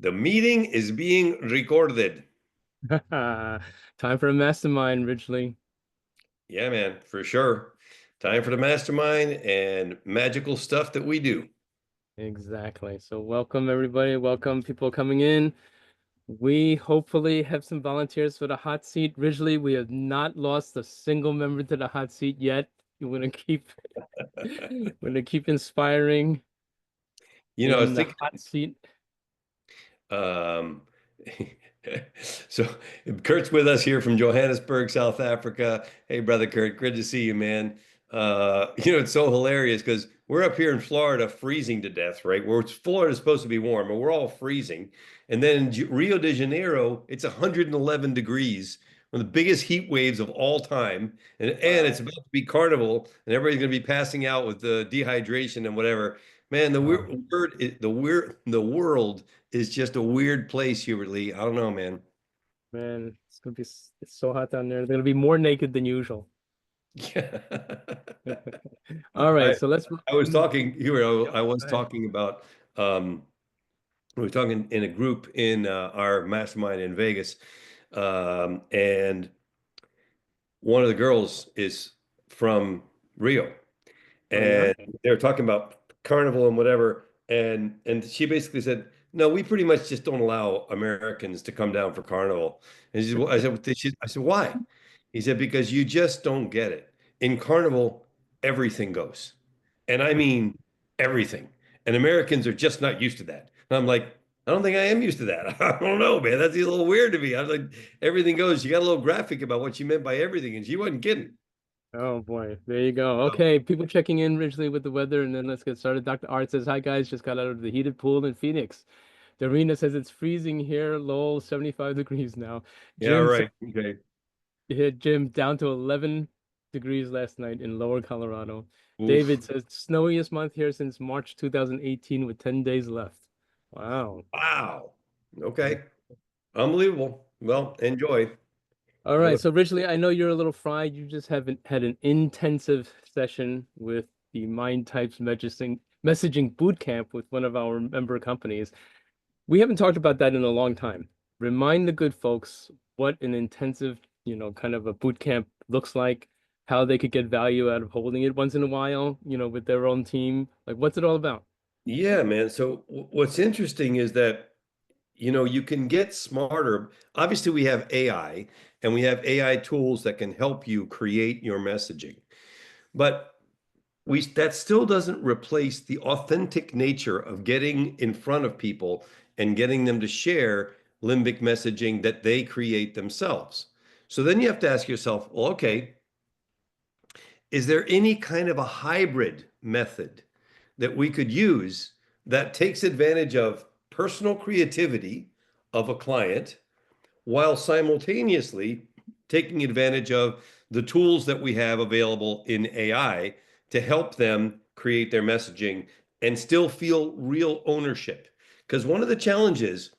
The meeting is being recorded. Time for a mastermind, Ridgely. Yeah, man, for sure. Time for the mastermind and magical stuff that we do. Exactly. So welcome everybody. Welcome people coming in. We hopefully have some volunteers for the hot seat. Ridgely, we have not lost a single member to the hot seat yet. You want to keep we're gonna keep inspiring I in the think hot seat. um so Kurt's with us here from Johannesburg, South Africa. Hey, brother Kurt, good to see you, man. It's so hilarious because we're up here in Florida freezing to death, right? Where Florida's supposed to be warm, and we're all freezing. And then in Rio de Janeiro, it's 111 degrees, one of the biggest heat waves of all time. And it's Wow. about to be carnival, and everybody's going to be passing out with the dehydration and whatever. Man, Oh the world is just a weird place, Hubert Lee. I don't know, man. man, it's so hot down there. They're gonna be more naked than usual. Yeah. All right, I so let's I was talking, Hubert, yep, I was go ahead. talking about we were talking in a group in our mastermind in Vegas. And one of the girls is from Rio. Oh yeah? And they were talking about carnival and whatever, and she basically said, "No, we pretty much just don't allow Americans to come down for carnival." And I said, "Why?" He said, "Because you just don't get it. In carnival, everything goes, and I mean everything, and Americans are just not used to that." And I'm like, "I don't think I am used to that. I don't know, man. That's a little weird to me." I was like, "Everything goes." She got a little graphic about what she meant by everything, and she wasn't kidding. Oh boy, there you go. Okay, people checking in originally with the weather, and then let's get started. Dr. Art says, "Hi guys, just got out of the heated pool in Phoenix." Darina says it's freezing here, lol, 75 degrees now. Yeah, Jim said, right. Okay. yeah, Jim down to 11 degrees last night in Lower Colorado. David Oof. says snowiest month here since March 2018 with 10 days left. Wow. Wow. Okay. Unbelievable. Well, enjoy. All I right, look, so originally, I know you're a little fried. You just haven't had an intensive session with the Mind Types messaging boot camp with one of our member companies. We haven't talked about that in a long time. Remind the good folks what an intensive, kind of a boot camp looks like, how they could get value out of holding it once in a while, with their own team. Like, what's it all about? yeah, man. So what's interesting is that, you can get smarter. Obviously, we have AI and we have AI tools that can help you create your messaging. But that still doesn't replace the authentic nature of getting in front of people and getting them to share limbic messaging that they create themselves. So then you have to ask yourself, well, okay, is there any kind of a hybrid method that we could use that takes advantage of personal creativity of a client while simultaneously taking advantage of the tools that we have available in AI to help them create their messaging and still feel real ownership? Because one of the challenges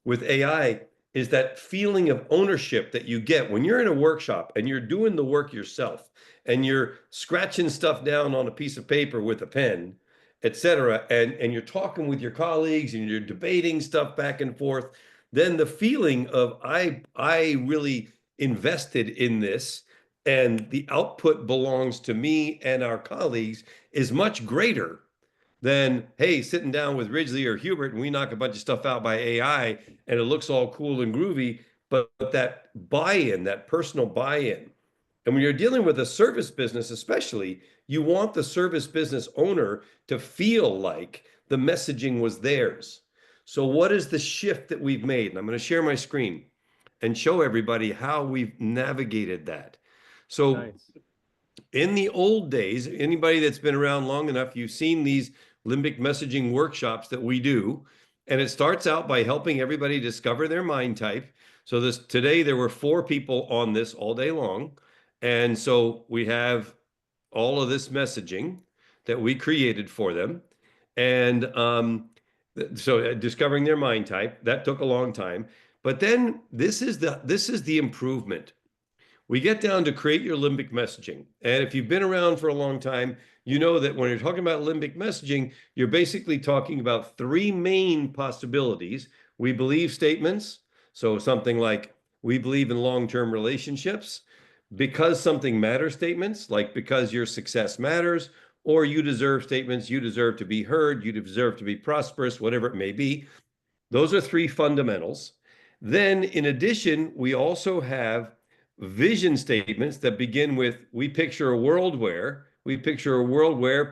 with AI is that feeling of ownership that you get when you're in a workshop and you're doing the work yourself and you're scratching stuff down on a piece of paper with a pen, etc., and you're talking with your colleagues and you're debating stuff back and forth. Then the feeling of I really invested in this and the output belongs to me and our colleagues is much greater than, hey, sitting down with Ridgely or Hubert and we knock a bunch of stuff out by AI and it looks all cool and groovy. But that buy-in, that personal buy-in. And when you're dealing with a service business, especially, you want the service business owner to feel like the messaging was theirs. So, what is the shift that we've made? And I'm going to share my screen and show everybody how we've navigated that. So, Nice. in the old days, anybody that's been around long enough, you've seen these limbic messaging workshops that we do. And it starts out by helping everybody discover their mind type. So this today there were 4 people on this all day long. And so we have all of this messaging that we created for them. And so discovering their mind type, that took a long time. But then this is the improvement. We get down to create your limbic messaging. And if you've been around for a long time, you know that when you're talking about limbic messaging, you're basically talking about 3 main possibilities. we believe statements. So something like, we believe in long-term relationships, because something matters statements, like because your success matters, or you deserve statements, you deserve to be heard, you deserve to be prosperous, whatever it may be. Those are three fundamentals. Then, in addition, we also have vision statements that begin with, we picture a world where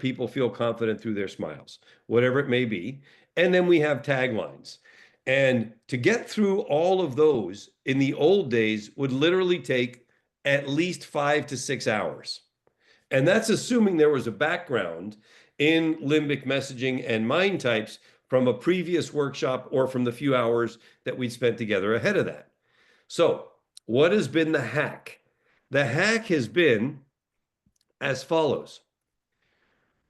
people feel confident through their smiles, whatever it may be. And then we have taglines. And to get through all of those in the old days would literally take at least 5 to 6 hours. And that's assuming there was a background in limbic messaging and mind types from a previous workshop or from the few hours that we'd spent together ahead of that. So, what has been the hack? The hack has been as follows.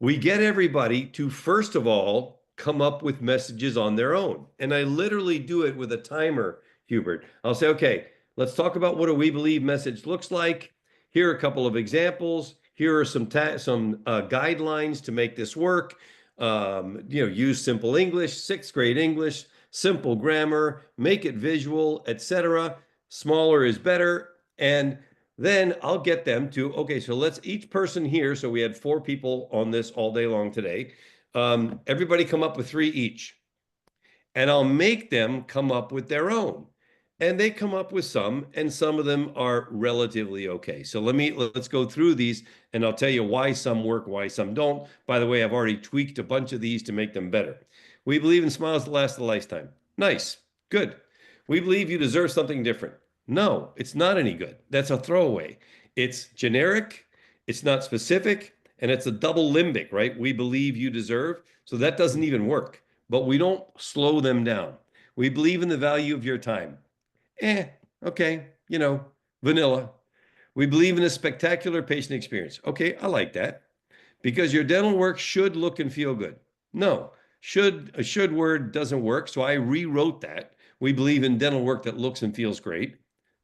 We get everybody to, first of all, come up with messages on their own. And I literally do it with a timer, Hubert. I'll say, okay, let's talk about what a we believe message looks like. Here are a couple of examples. Here are some guidelines to make this work. Use simple English, sixth grade English, simple grammar, make it visual, etc. Smaller is better. And then I'll get them to, okay, so let's each person here. So we had 4 people on this all day long today. Everybody come up with 3 each. And I'll make them come up with their own. And they come up with some, and some of them are relatively okay. So let's go through these, and I'll tell you why some work, why some don't. By the way, I've already tweaked a bunch of these to make them better. We believe in smiles that last a lifetime. Nice, good. We believe you deserve something different. No, it's not any good. That's a throwaway. It's generic, it's not specific, and it's a double limbic, right? We believe you deserve. So that doesn't even work, but we don't slow them down. We believe in the value of your time. Okay, vanilla. We believe in a spectacular patient experience. Okay, I like that. Because your dental work should look and feel good. No, a should word doesn't work, so I rewrote that. We believe in dental work that looks and feels great.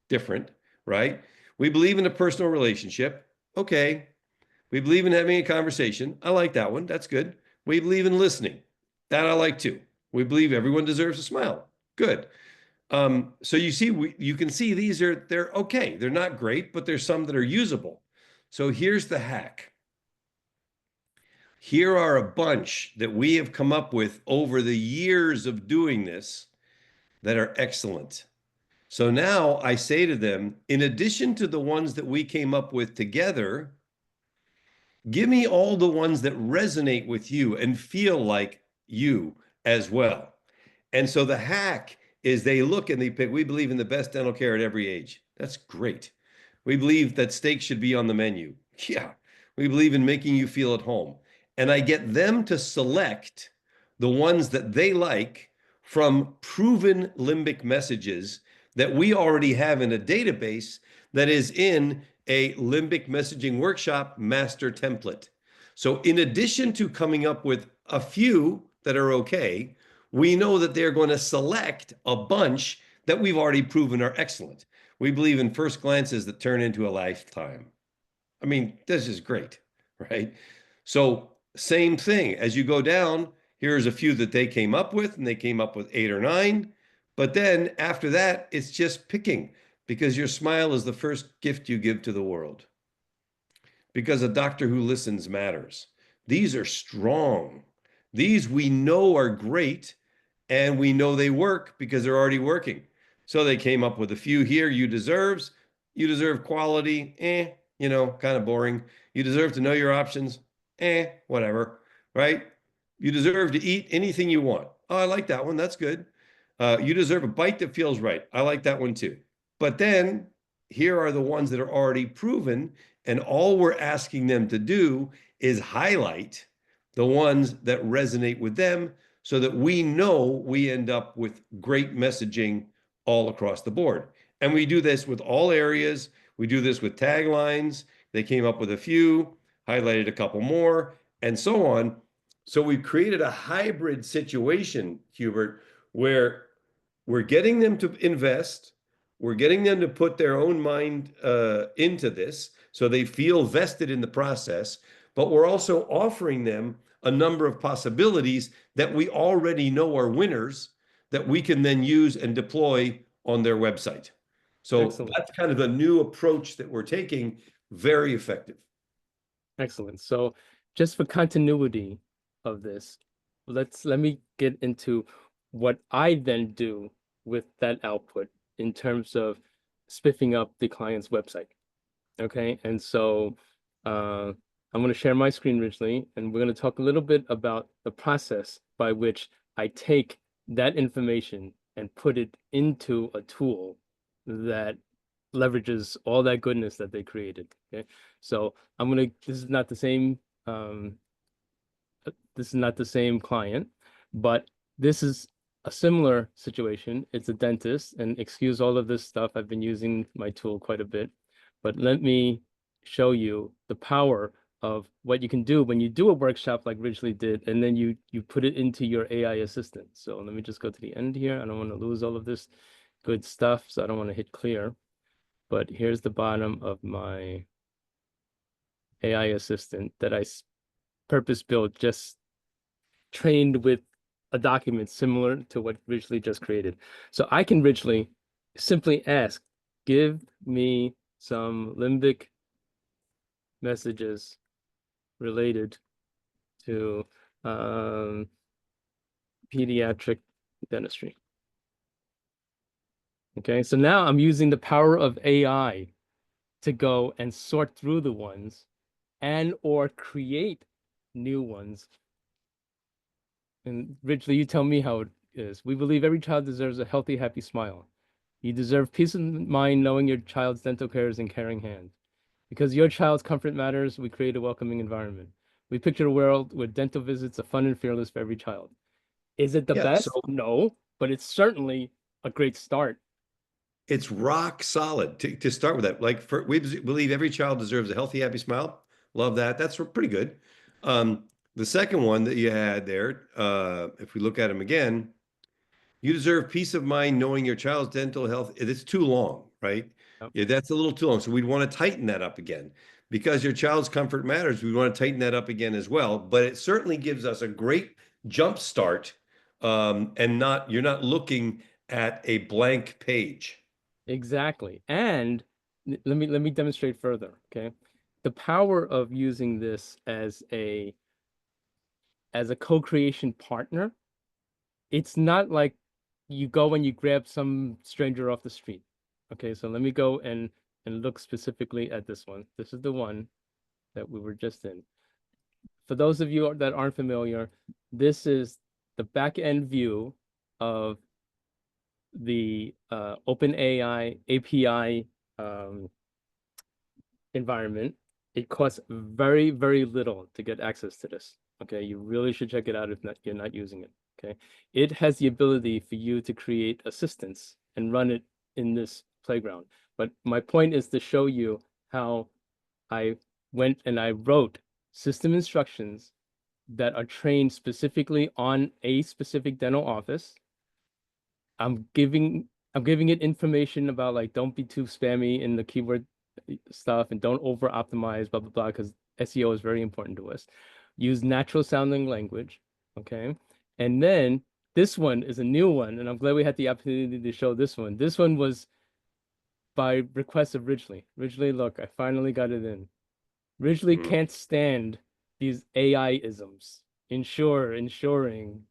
Different, right? We believe in a personal relationship. Okay. We believe in having a conversation. I like that one. That's good. We believe in listening. That I like too. We believe everyone deserves a smile. Good. So you see, you can see they're okay. They're not great, but there's some that are usable. So here's the hack. Here are a bunch that we have come up with over the years of doing this that are excellent. So now I say to them, in addition to the ones that we came up with together, give me all the ones that resonate with you and feel like you as well. And so the hack is they look and they pick, we believe in the best dental care at every age. That's great. We believe that steak should be on the menu. Yeah. We believe in making you feel at home. And I get them to select the ones that they like from proven limbic messages that we already have in a database that is in a limbic messaging workshop master template. So in addition to coming up with a few that are okay, we know that they're going to select a bunch that we've already proven are excellent. We believe in first glances that turn into a lifetime. I mean, this is great, right? So same thing as you go down, here's a few that they came up with, and they came up with 8 or 9. But then after that, it's just picking, because your smile is the first gift you give to the world. Because a doctor who listens matters. These are strong. These we know are great, and we know they work because they're already working. So they came up with a few here. You deserve quality, kind of boring. You deserve to know your options, whatever, right? You deserve to eat anything you want. Oh, I like that one. That's good. You deserve a bite that feels right. I like that one too. But then here are the ones that are already proven, and all we're asking them to do is highlight the ones that resonate with them so that we know we end up with great messaging all across the board. And we do this with all areas. We do this with taglines. They came up with a few, highlighted a couple more, and so on. So we've created a hybrid situation, Hubert, where we're getting them to invest. We're getting them to put their own mind into this so they feel vested in the process, but we're also offering them a number of possibilities that we already know are winners that we can then use and deploy on their website. So Excellent. that's kind of the new approach that we're taking. Very effective. Excellent. So just for continuity of this, let me get into what I then do with that output in terms of spiffing up the client's website. Okay. And so I'm going to share my screen originally, and we're going to talk a little bit about the process by which I take that information and put it into a tool that leverages all that goodness that they created. Okay. So this is not the same, um, this is not the same client, but this is a similar situation. It's a dentist, and excuse all of this stuff. I've been using my tool quite a bit, but let me show you the power of what you can do when you do a workshop like Ridgely did, and then you put it into your AI assistant. So let me just go to the end here. I don't want to lose all of this good stuff, so I don't want to hit clear. But here's the bottom of my AI assistant that I purpose built, just trained with a document similar to what Ridgely just created. So I can Ridgely simply ask, give me some limbic messages related to pediatric dentistry. Okay, so now I'm using the power of AI to go and sort through the ones and or create new ones. And Ridgely, you tell me how it is. We believe every child deserves a healthy, happy smile. You deserve peace of mind knowing your child's dental care is in caring hands. Because your child's comfort matters, we create a welcoming environment. We picture a world where dental visits are fun and fearless for every child. Is it the Yeah. So best? No, but it's certainly a great start. it's rock solid to start with that. Like we believe every child deserves a healthy, happy smile. Love that. That's pretty good. The second one that you had there, if we look at them again, you deserve peace of mind knowing your child's dental health. It's too long, right? Yep. Yeah, that's a little too long. So we'd want to tighten that up again. Because your child's comfort matters, we want to tighten that up again as well. But it certainly gives us a great jump start, and not you're not looking at a blank page. Exactly. And let me demonstrate further, okay? The power of using this as a co-creation partner, it's not like you go and you grab some stranger off the street. Okay, so let me go and look specifically at this one. This is the one that we were just in. For those of you that aren't familiar, this is the back end view of the OpenAI API environment. It costs very, very little to get access to this. Okay, you really should check it out if not, you're not using it. Okay, it has the ability for you to create assistants and run it in this playground. But my point is to show you how I went and I wrote system instructions that are trained specifically on a specific dental office. I'm giving it information about like don't be too spammy in the keyword stuff and don't over optimize blah blah blah because SEO is very important to us. Use natural sounding language, okay? And then this one is a new one, and I'm glad we had the opportunity to show this one. This one was by request of Ridgely. Ridgely, look, I finally got it in. Ridgely Mm. can't stand these AI isms. Ensuring,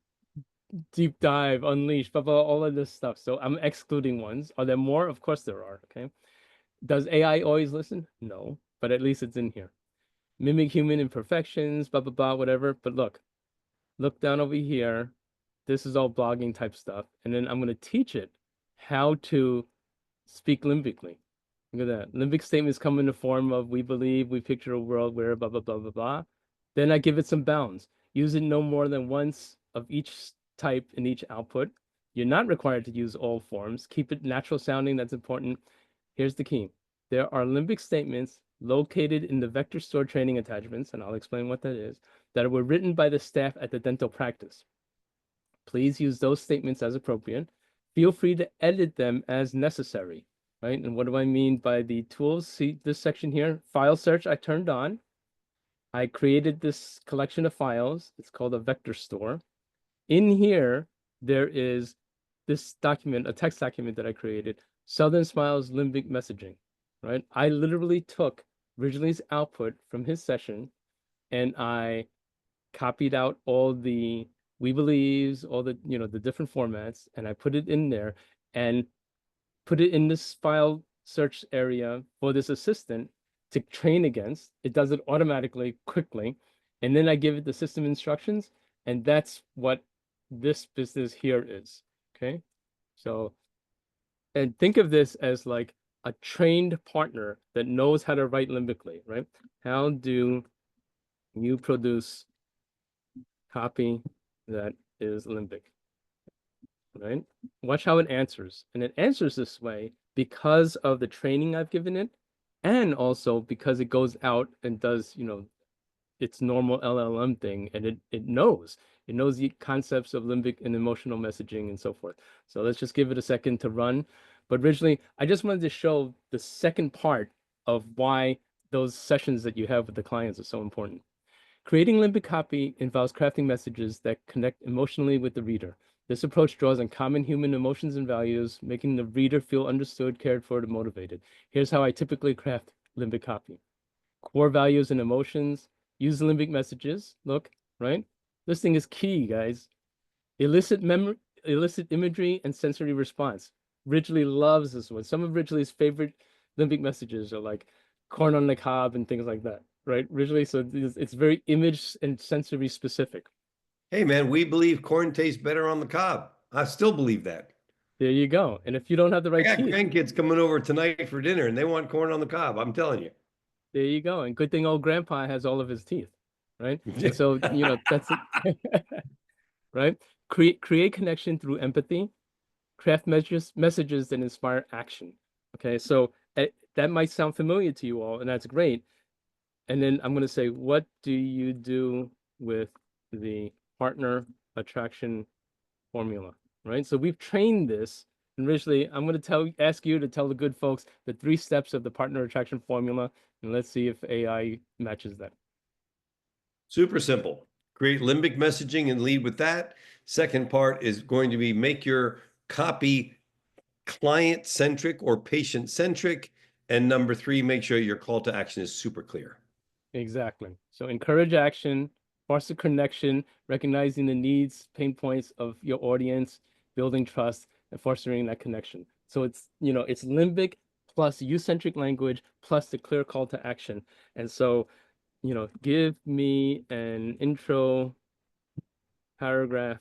deep dive, unleash, blah, blah, all of this stuff. So I'm excluding ones. Are there more? Of course there are. Okay. Does AI always listen? No, but at least it's in here. Mimic human imperfections, blah, blah, blah, whatever. But look down over here. This is all blogging type stuff. And then I'm going to teach it how to speak limbically. Look at that. Limbic statements come in the form of we believe, we picture a world where blah, blah, blah, blah, blah. Then I give it some bounds. Use it no more than once of each type in each output. You're not required to use all forms. Keep it natural sounding. That's important. Here's the key. There are limbic statements located in the vector store training attachments, and I'll explain what that is, that were written by the staff at the dental practice. Please use those statements as appropriate. Feel free to edit them as necessary, right? And what do I mean by the tools? See this section here, file search I turned on. I created this collection of files. It's called a vector store. In here, there is this document, a text document that I created, Southern Smiles Limbic Messaging, right? I literally took Ridgely's output from his session and I copied out all the we believes, all the, the different formats, and I put it in there and put it in this file search area for this assistant to train against. It does it automatically, quickly. And then I give it the system instructions. And that's what this business here is. Okay. So, and think of this as like a trained partner that knows how to write limbically, right? How do you produce copy that is limbic, right? Watch how it answers. And it answers this way because of the training I've given it, and also because it goes out and does, its normal LLM thing, and it knows. It knows the concepts of limbic and emotional messaging and so forth. So let's just give it a second to run. But originally, I just wanted to show the second part of why those sessions that you have with the clients are so important. Creating limbic copy involves crafting messages that connect emotionally with the reader. This approach draws on common human emotions and values, making the reader feel understood, cared for, and motivated. Here's how I typically craft limbic copy. Core values and emotions. Use limbic messages. Look, right? This thing is key, guys. Elicit imagery and sensory response. Ridgely loves this one. Some of Ridgely's favorite limbic messages are like corn on the cob and things like that, right? Ridgely, so it's very image and sensory specific. Hey, man, we believe corn tastes better on the cob. I still believe that. There you go. And if you don't have the I right got teeth, grandkids coming over tonight for dinner and they want corn on the cob. I'm telling you. there you go. And good thing old grandpa has all of his teeth, right? And so, that's it. Right? Create connection through empathy, craft messages that inspire action. Okay, so that might sound familiar to you all, and that's great. And then I'm going to say, what do you do with the partner attraction formula, right? So we've trained this. And originally, I'm going to ask you to tell the good folks the 3 steps of the partner attraction formula, and let's see if AI matches that. Super simple. Create limbic messaging and lead with that. Second part is going to be make your copy client centric or patient centric. And number 3, make sure your call to action is super clear. Exactly. So encourage action, foster connection, recognizing the needs, pain points of your audience, building trust, and fostering that connection. So it's limbic plus you-centric language plus the clear call to action. And so, give me an intro paragraph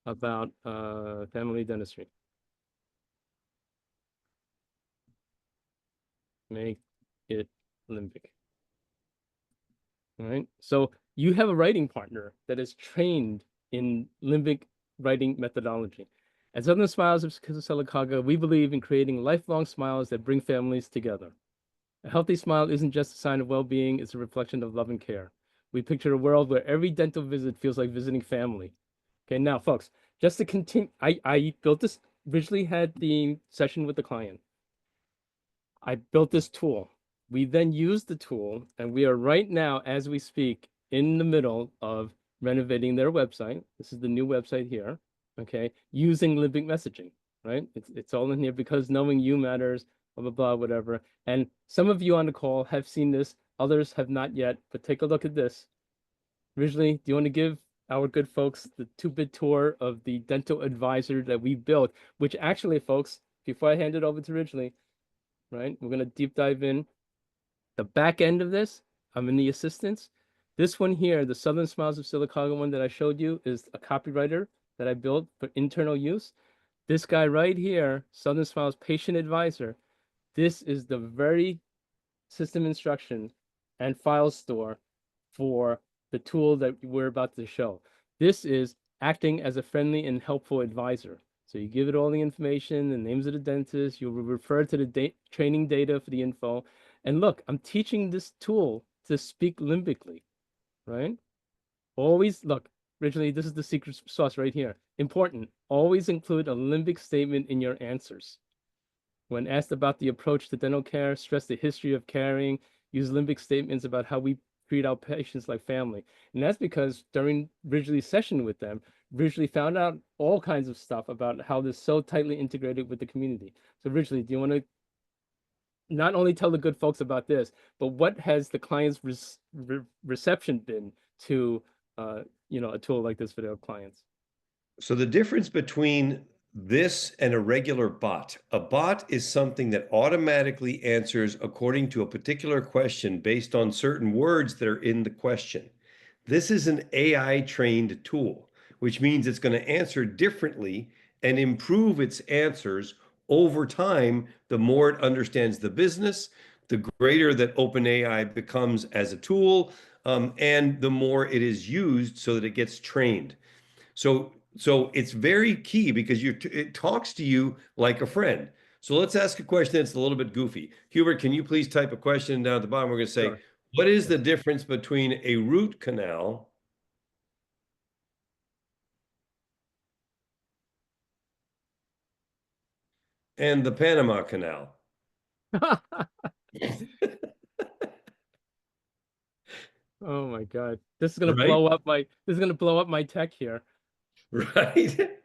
about family dentistry. Make it limbic. All right. So you have a writing partner that is trained in limbic writing methodology. At Southern Smiles of Silicaga, we believe in creating lifelong smiles that bring families together. A healthy smile isn't just a sign of well-being, it's a reflection of love and care. We picture a world where every dental visit feels like visiting family. Okay, now, folks, just to continue, I built this, originally had the session with the client. I built this tool. We then used the tool, and we are right now, as we speak, in the middle of renovating their website. This is the new website here, okay, using Limbic messaging, right? It's all in here because knowing you matters, blah, blah, blah, whatever. And some of you on the call have seen this, others have not yet, but take a look at this. Originally, do you want to give our good folks the 2-bit tour of the dental advisor that we built, which actually, folks, before I hand it over to Ridgely, right? We're going to deep dive in. The back end of this, I'm in the assistance. This one here, the Southern Smiles of Silicaga one that I showed you, is a copywriter that I built for internal use. This guy right here, Southern Smiles Patient Advisor, this is the very system instruction and file store for the tool that we're about to show. This is acting as a friendly and helpful advisor. So you give it all the information, the names of the dentist, you will refer to the training data for the info. And look, I'm teaching this tool to speak limbically, right? Always, look, originally, this is the secret sauce right here. Important, always include a limbic statement in your answers. When asked about the approach to dental care, stress the history of caring, use limbic statements about how we treat our patients like family. And that's because during Ridgely's session with them, Ridgely found out all kinds of stuff about how this so tightly integrated with the community. So Ridgely, do you want to not only tell the good folks about this, but what has the client's reception been to a tool like this for their clients? So the difference between this and a regular bot, a bot is something that automatically answers according to a particular question based on certain words that are in the question. This is an AI trained tool, which means it's going to answer differently and improve its answers over time. The more it understands the business, the greater that OpenAI becomes as a tool, and the more it is used so that it gets trained. So it's very key because it talks to you like a friend. So let's ask a question that's a little bit goofy. Hubert, can you please type a question down at the bottom? We're going to say, Sure. what is the Yes. difference between a root canal and the Panama Canal? Oh my God. This is gonna Right? blow up my tech here. Right?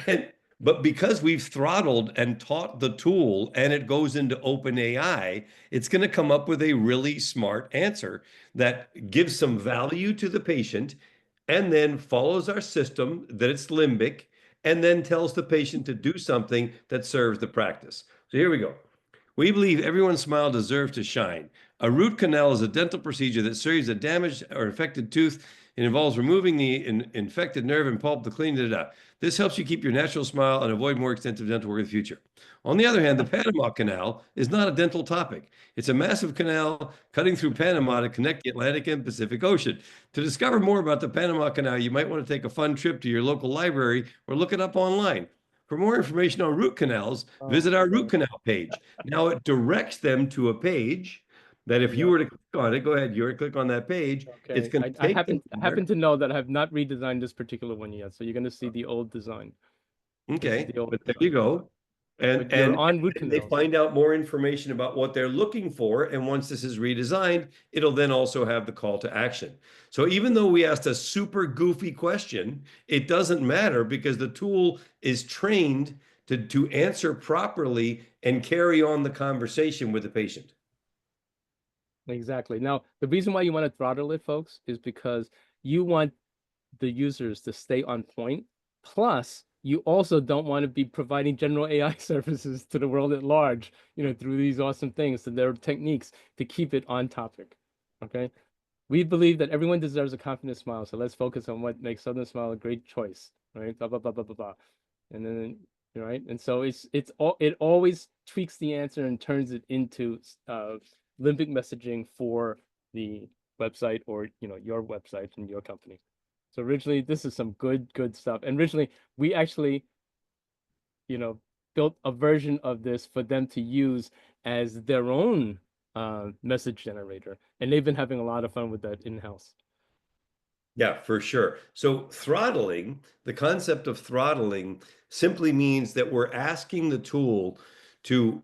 And but because we've throttled and taught the tool and it goes into OpenAI, it's going to come up with a really smart answer that gives some value to the patient and then follows our system that it's limbic and then tells the patient to do something that serves the practice. So here we go. We believe everyone's smile deserves to shine. A root canal is a dental procedure that serves a damaged or infected tooth. It involves removing the infected nerve and pulp to clean it up. This helps you keep your natural smile and avoid more extensive dental work in the future. On the other hand, the Panama Canal is not a dental topic. It's a massive canal cutting through Panama to connect the Atlantic and Pacific Ocean. To discover more about the Panama Canal, you might want to take a fun trip to your local library or look it up online. For more information on root canals, Oh visit my our root God. canal page. Now it directs them to a page that if you Yep. were to click on it, go ahead, you were to click on that page, it's Okay. going I, to I take happen them I there. happen to know that I have not redesigned this particular one yet. So you're gonna see the old design. This is Okay, the old but there you design. go. And But you're and on root and they canals. find out more information about what they're looking for. And once this is redesigned, it'll then also have the call to action. So even though we asked a super goofy question, it doesn't matter because the tool is trained to answer properly and carry on the conversation with the patient. Exactly. Now, the reason why you want to throttle it, folks, is because you want the users to stay on point. Plus, you also don't want to be providing general AI services to the world at large, through these awesome things and their techniques to keep it on topic. Okay. We believe that everyone deserves a confident smile, so let's focus on what makes Southern Smile a great choice, right? Blah blah blah blah blah blah. And then, right? And so it always tweaks the answer and turns it into limbic messaging for the website or your website and your company. So originally, this is some good stuff. And originally, we actually, you know, built a version of this for them to use as their own message generator. And they've been having a lot of fun with that in-house. Yeah, for sure. So throttling, the concept of throttling simply means that we're asking the tool to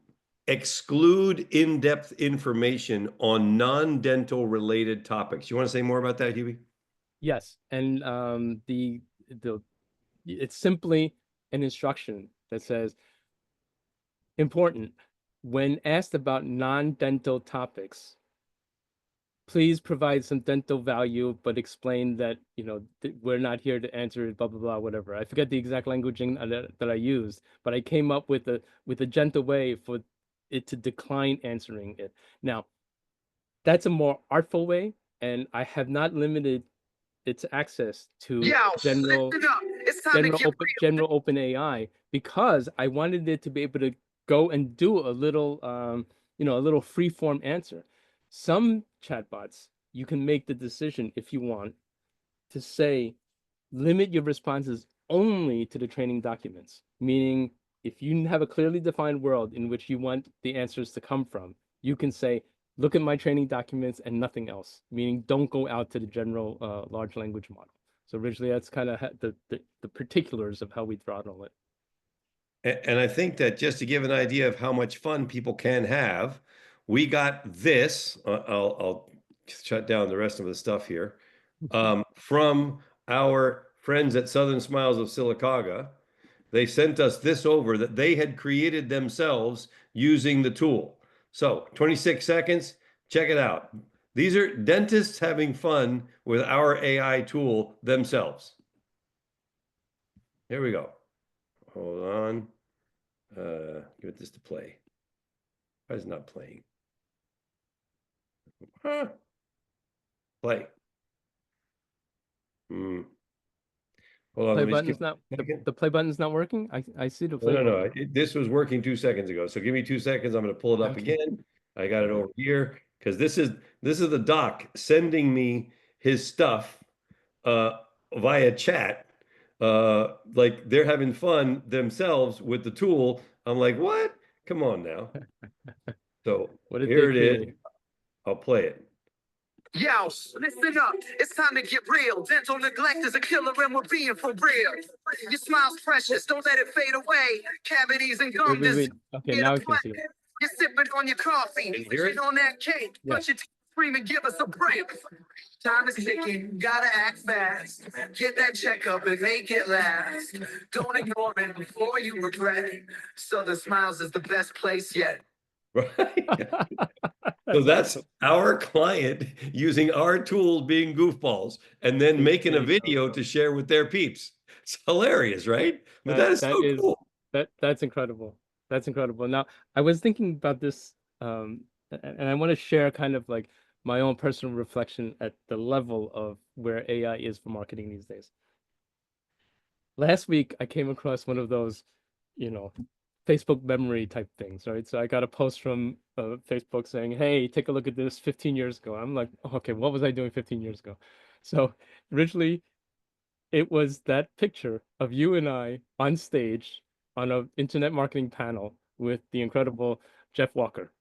exclude in-depth information on non-dental related topics. You want to say more about that, Hubie? Yes, and the it's simply an instruction that says important when asked about non-dental topics, please provide some dental value, but explain that, we're not here to answer it, blah, blah, blah, whatever. I forget the exact languaging that I used, but I came up with a gentle way for it to decline answering it. Now, that's a more artful way, and I have not limited its access to Yo, listen up. It's time to get real. general open AI because I wanted it to be able to go and do a little free form answer. Some chatbots, you can make the decision if you want to say limit your responses only to the training documents, meaning if you have a clearly defined world in which you want the answers to come from, you can say, look at my training documents and nothing else, meaning don't go out to the general large language model. So originally, that's kind of the particulars of how we throttle it. And I think that just to give an idea of how much fun people can have, we got this. I'll shut down the rest of the stuff here. From our friends at Southern Smiles of Sylacauga, they sent us this over that they had created themselves using the tool. So 26 seconds, check it out. These are dentists having fun with our AI tool themselves. Here we go. Hold on. Give it this to play. Why is it not playing? Huh. Play. Hold on. Play Let me just button give is not it a second. the play button is not working. I see the play No, no, button. no. This was working 2 seconds ago. So give me 2 seconds. I'm going to pull it up Okay. again. I got it over here because this is the doc sending me his stuff via chat. Like they're having fun themselves with the tool. I'm like, what? Come on now. So What did they here it is. create? I'll play it. Yo, listen up. It's time to get real. Dental neglect is a killer and we're being for real. Your smile's precious. Don't let it fade away. Cavities and gum Wait. Okay, now I can see it. You're sipping on your coffee. Can you hear it? On that cake. Yeah. But your teeth scream and give us a break. Time is ticking. Gotta act fast. Get that checkup and make it last. Don't ignore it before you regret it. Southern Smiles is the best place yet. Right. So that's our client using our tool being goofballs and then making a There you go. video to share with their peeps. It's hilarious, right? But that is so cool. That's incredible. That's incredible. Now, I was thinking about this, and I want to share kind of like my own personal reflection at the level of where AI is for marketing these days. Last week, I came across one of those, Facebook memory type things, right? So I got a post from Facebook saying, "Hey, take a look at this 15 years ago." I'm like, okay, what was I doing 15 years ago? So originally, it was that picture of you and I on stage on an internet marketing panel with the incredible Jeff Walker.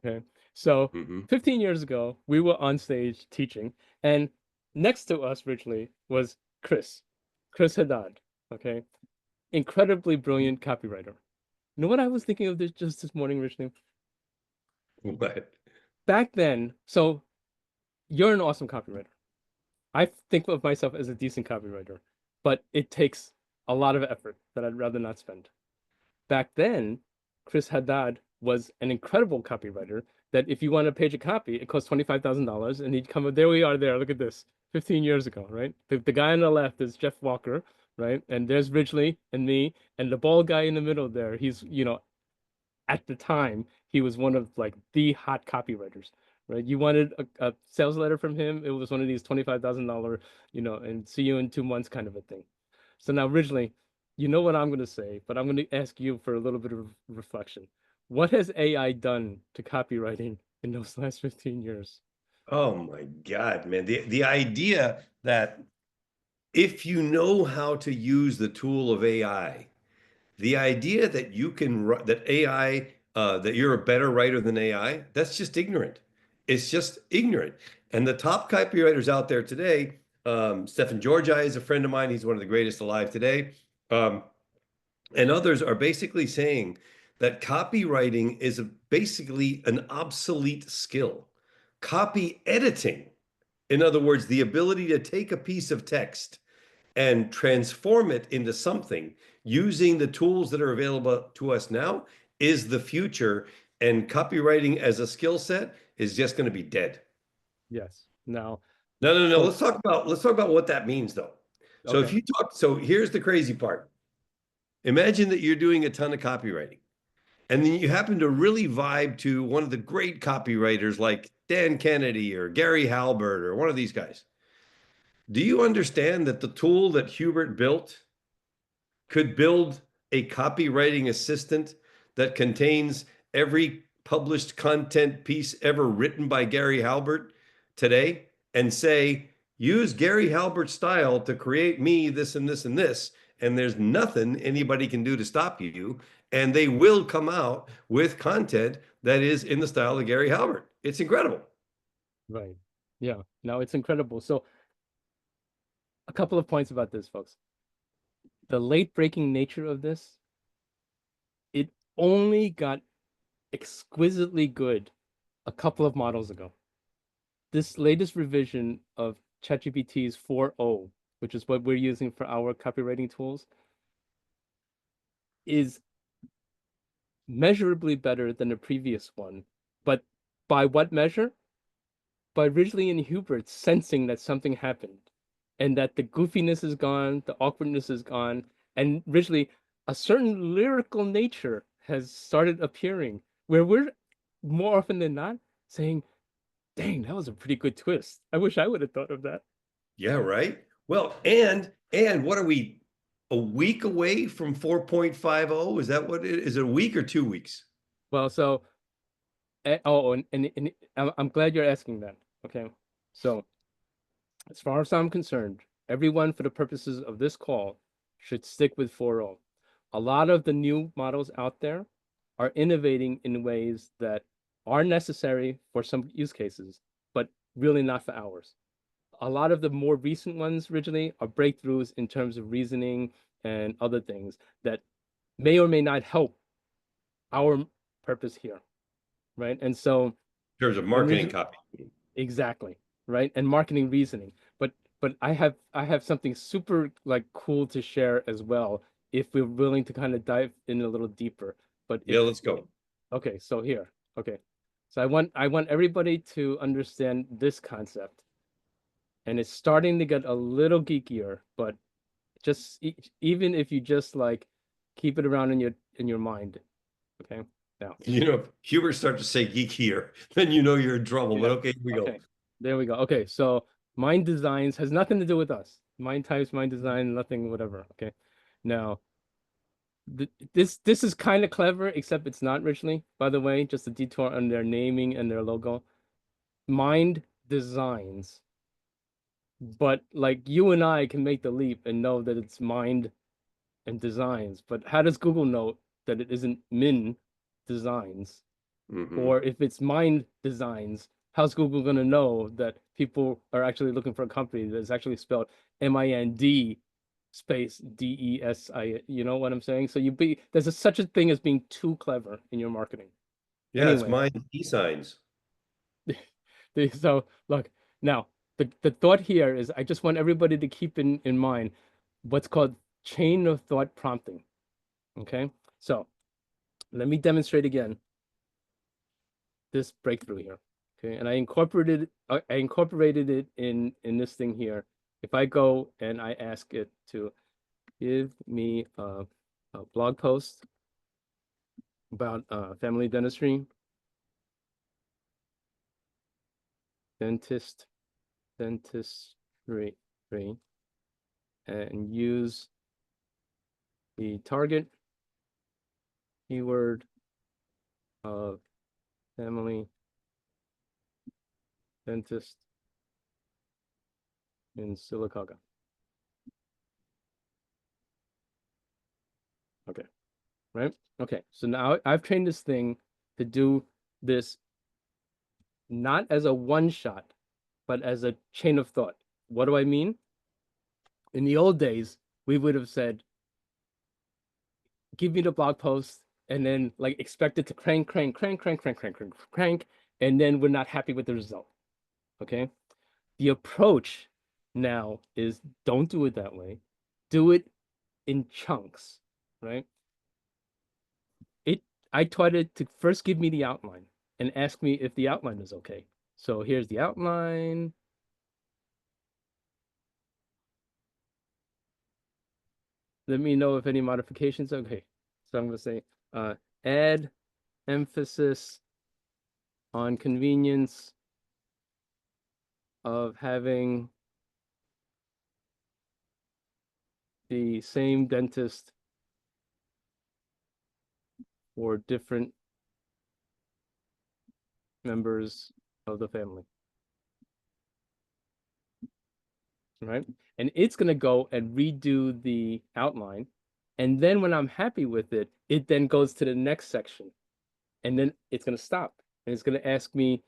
Okay. So 15 years ago, we were on stage teaching, and next to us originally was Chris Haddad. Okay. Incredibly brilliant copywriter. You know what I was thinking of this just this morning, originally? What? Back then, so you're an awesome copywriter. I think of myself as a decent copywriter, but it takes a lot of effort that I'd rather not spend. Back then, Chris Haddad was an incredible copywriter that if you want a page of copy, it costs $25,000 and he'd come, there we are there, look at this, 15 years ago, right? The guy on the left is Jeff Walker, right? And there's Ridgely and me, and the bald guy in the middle there, he's, at the time, he was one of like the hot copywriters, right? You wanted a sales letter from him, it was one of these $25,000, and see you in 2 months kind of a thing. So now, originally, you know what I'm going to say, but I'm going to ask you for a little bit of reflection. What has AI done to copywriting in those last 15 years? Oh my God, man. The idea that if you know how to use the tool of AI, the idea that you can that AI that you're a better writer than AI, that's just ignorant. It's just ignorant. And the top copywriters out there today, Stephen Georgi is a friend of mine. He's one of the greatest alive today. And others are basically saying that copywriting is basically an obsolete skill. Copy editing, in other words, the ability to take a piece of text and transform it into something using the tools that are available to us now, is the future. And copywriting as a skill set is just going to be dead. Yes. Now, No. so Let's talk about what that means, though. So if you talk, so here's the crazy part. Imagine that you're doing a ton of copywriting, and then you happen to really vibe to one of the great copywriters like Dan Kennedy or Gary Halbert or one of these guys. Do you understand that the tool that Hubert built could build a copywriting assistant that contains every published content piece ever written by Gary Halbert today and say, use Gary Halbert's style to create me this and this and this, and there's nothing anybody can do to stop you, and they will come out with content that is in the style of Gary Halbert. It's incredible. right. Yeah. No, it's incredible. So a couple of points about this, folks. The late breaking nature of this, it only got exquisitely good a couple of models ago. this latest revision of ChatGPT's 4.0, which is what we're using for our copywriting tools, is measurably better than the previous one. But by what measure? By Ridgely and Hubert sensing that something happened and that the goofiness is gone, the awkwardness is gone, and Ridgely, a certain lyrical nature has started appearing where we're more often than not saying, dang, that was a pretty good twist. I wish I would have thought of that. Yeah, right. Well, and what are we, a week away from 4.50? Is that what it is? It a week or 2 weeks? Well, so, and I'm glad you're asking that. Okay. So, as far as I'm concerned, everyone, for the purposes of this call, should stick with 4.0. A lot of the new models out there are innovating in ways that are necessary for some use cases, but really not for ours. A lot of the more recent ones originally are breakthroughs in terms of reasoning and other things that may or may not help our purpose here, right? And so In terms of the marketing reason copy. exactly, right? And marketing reasoning. But I have something super like cool to share as well if we're willing to kind of dive in a little deeper. But Yeah, if let's go. okay, so here. Okay. So I want everybody to understand this concept. And it's starting to get a little geekier, but just even if you just like keep it around in your mind. Okay. Now. If Hubert starts to say geek here, then you know you're in trouble. Yeah. But okay, here we go. Okay. There we go. Okay. So mind designs has nothing to do with us. Mind types, mind design, nothing, whatever. Okay. Now, this is kind of clever, except it's not originally, by the way, just a detour on their naming and their logo. Mind designs. But like you and I can make the leap and know that it's mind and designs. But how does Google know that it isn't Min designs? Hmm. Or if it's mind designs, how's Google going to know that people are actually looking for a company that's actually spelled MIND space DESI? You know what I'm saying? So there's such a thing as being too clever in your marketing. Yeah, it's Anyway, mind e-signs. so look now the thought here is I just want everybody to keep in mind what's called chain of thought prompting. Okay, so let me demonstrate again this breakthrough here. Okay, and I incorporated it in this thing here. If I go and I ask it to give me a blog post about family dentistry, dentistry, and use the target keyword of family dentist in Sylacauga. Okay, right? Okay, so now I've trained this thing to do this not as a one shot, but as a chain of thought. What do I mean? In the old days, we would have said, give me the blog post, and then like expect it to crank, crank, crank, crank, crank, crank, crank, crank, and then we're not happy with the result. Okay. The approach now is don't do it that way. Do it in chunks, right? It I taught it to first give me the outline and ask me if the outline is okay. So here's the outline. Let me know if any modifications. Okay. So I'm going to say add emphasis on convenience of having the same dentist for different members of the family. Right? And it's going to go and redo the outline. And then when I'm happy with it, it then goes to the next section. And then it's going to stop. And it's going to ask me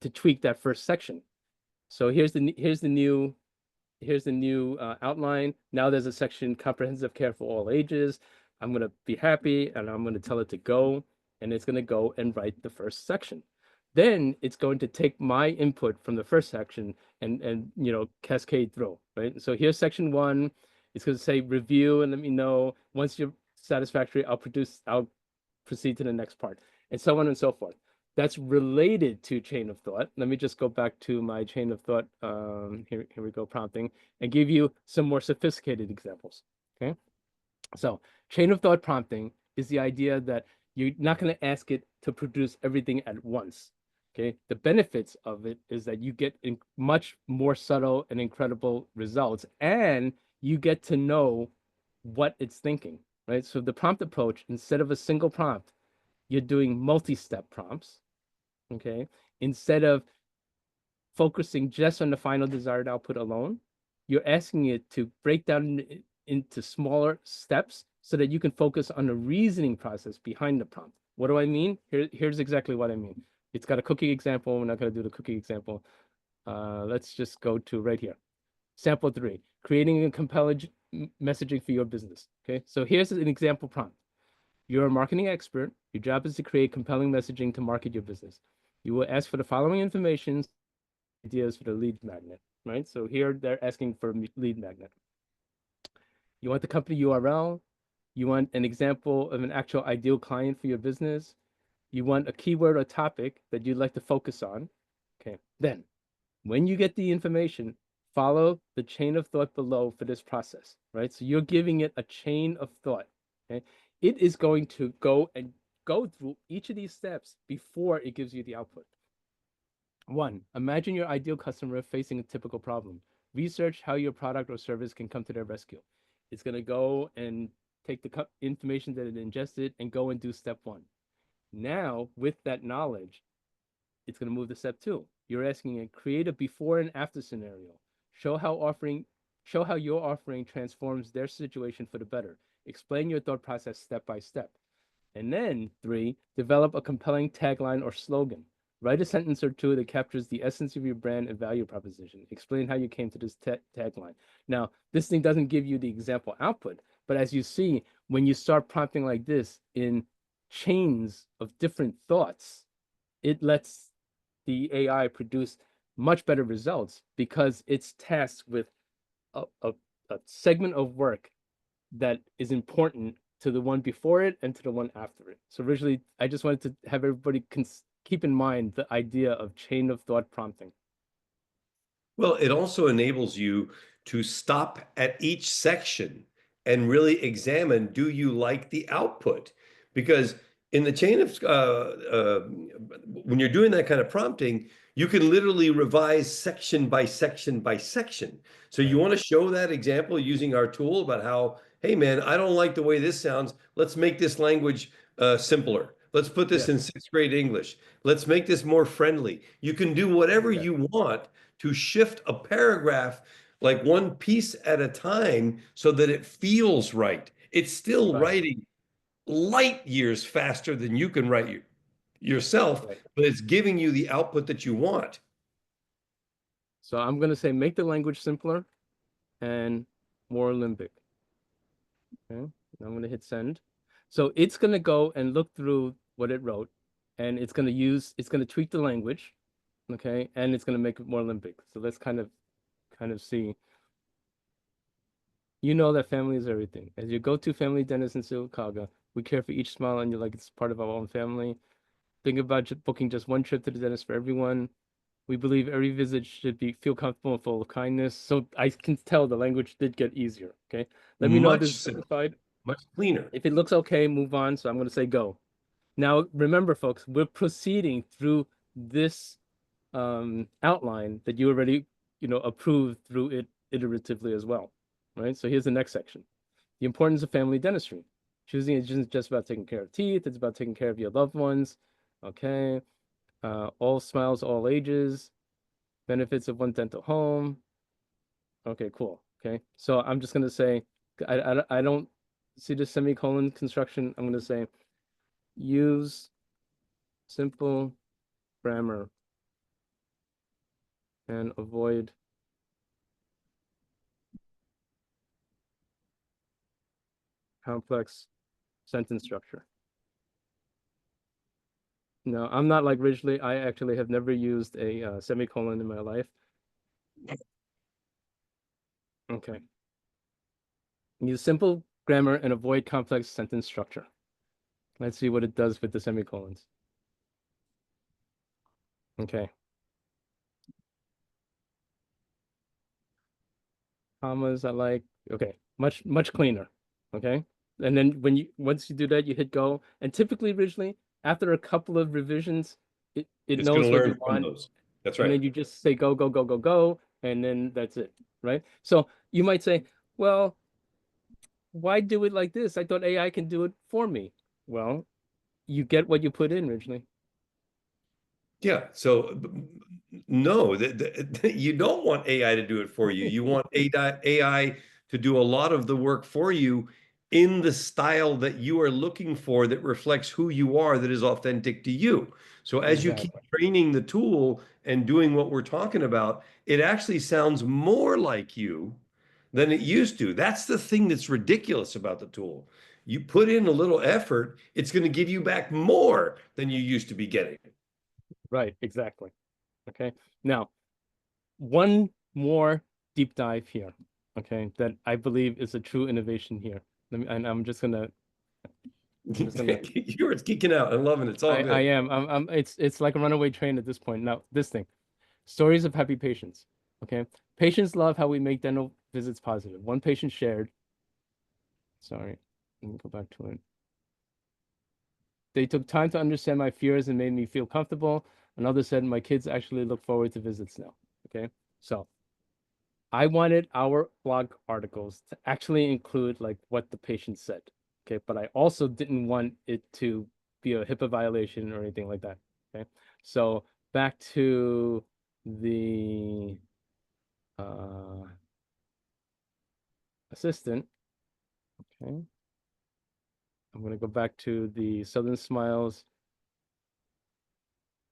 to tweak that first section. So here's the new outline. Now there's a section comprehensive care for all ages. I'm going to be happy and I'm going to tell it to go, and it's going to go and write the first section. Then it's going to take my input from the first section and cascade through, right? So here's section 1. It's going to say review and let me know once you're satisfactory. I'll proceed to the next part, and so on and so forth. That's related to chain of thought. Let me just go back to my chain of thought. Here we go, prompting, and give you some more sophisticated examples. Okay. So chain of thought prompting is the idea that you're not going to ask it to produce everything at once. Okay. The benefits of it is that you get much more subtle and incredible results, and you get to know what it's thinking, right? So the prompt approach, instead of a single prompt, you're doing multi-step prompts. Okay. Instead of focusing just on the final desired output alone, you're asking it to break down into smaller steps so that you can focus on the reasoning process behind the prompt. What do I mean? Here's exactly what I mean. It's got a cookie example. We're not going to do the cookie example. Let's just go to right here. Sample 3, creating a compelling messaging for your business. Okay, so here's an example prompt. You're a marketing expert. Your job is to create compelling messaging to market your business. You will ask for the following information, ideas for the lead magnet, right? So here they're asking for lead magnet. You want the company URL. You want an example of an actual ideal client for your business. You want a keyword or topic that you'd like to focus on. Okay, then when you get the information, follow the chain of thought below for this process, right? So you're giving it a chain of thought. Okay, it is going to go through each of these steps before it gives you the output. 1, imagine your ideal customer facing a typical problem. Research how your product or service can come to their rescue. It's going to go and take the information that it ingested and go and do step 1. Now, with that knowledge, it's going to move to step 2. You're asking it, create a before and after scenario. Show how your offering transforms their situation for the better. Explain your thought process step by step. And then 3, develop a compelling tagline or slogan. Write a sentence or two that captures the essence of your brand and value proposition. Explain how you came to this tagline. Now, this thing doesn't give you the example output, but as you see, when you start prompting like this in chains of different thoughts, it lets the AI produce much better results because it's tasked with a segment of work that is important to the one before it and to the one after it. So originally, I just wanted to have everybody keep in mind the idea of chain of thought prompting. Well, it also enables you to stop at each section and really examine, do you like the output? Because in the chain of, when you're doing that kind of prompting, you can literally revise section by section by section. So you want to show that example using our tool about how, hey man, I don't like the way this sounds. Let's make this language simpler. Let's put this in 6th grade English. Let's make this more friendly. You can do whatever you want to shift a paragraph like one piece at a time so that it feels right. It's still writing light years faster than you can write yourself, but it's giving you the output that you want. So I'm going to say make the language simpler and more limbic. Okay, I'm going to hit send. So it's going to go and look through what it wrote, and it's going to tweak the language, okay, and it's going to make it more limbic. So let's kind of see. You know that family is everything. As your go-to family dentist in Chicago, we care for each smile on you like it's part of our own family. Think about booking just one trip to the dentist for everyone. We believe every visit should feel comfortable and full of kindness. So I can tell the language did get easier. Okay. Let me know if this is simplified. Much cleaner. If it looks okay, move on. So I'm going to say go. Now, remember, folks, we're proceeding through this outline that you already, approved through it iteratively as well, right? So here's the next section. The importance of family dentistry. Choosing isn't just about taking care of teeth. It's about taking care of your loved ones. Okay. All smiles, all ages. Benefits of one dental home. Okay, cool. Okay. So I'm just going to say, I don't see the semicolon construction. I'm going to say, use simple grammar and avoid complex sentence structure. No, I'm not like Ridgely. I actually have never used a semicolon in my life. Okay. Use simple grammar and avoid complex sentence structure. Let's see what it does with the semicolons. Okay. Commas I like. Okay. Much cleaner. Okay. And then once you do that, you hit go. And typically, originally, after a couple of revisions, it It's going knows to what you learn from want. those. That's And right. then you just say go, go, go, go, go, and then that's it. Right. So you might say, well, why do it like this? I thought AI can do it for me. Well, you get what you put in originally. Yeah. So no, you don't want AI to do it for you. You want AI to do a lot of the work for you in the style that you are looking for that reflects who you are, that is authentic to you. So as you keep Exactly. training the tool and doing what we're talking about, it actually sounds more like you than it used to. That's the thing that's ridiculous about the tool. You put in a little effort, it's going to give you back more than you used to be getting. Right. Exactly. Okay. Now, one more deep dive here. Okay, that I believe is a true innovation here. And I'm just gonna You're geeking out. I'm loving it. It's all I good. am it's like a runaway train at this point. Now, this thing. Stories of happy patients. Okay. Patients love how we make dental visits positive. One patient shared, sorry, let me go back to it. They took time to understand my fears and made me feel comfortable. Another said, my kids actually look forward to visits now. Okay. So I wanted our blog articles to actually include like what the patient said. Okay. But I also didn't want it to be a HIPAA violation or anything like that. Okay. So back to the assistant. Okay. I'm going to go back to the Southern Smiles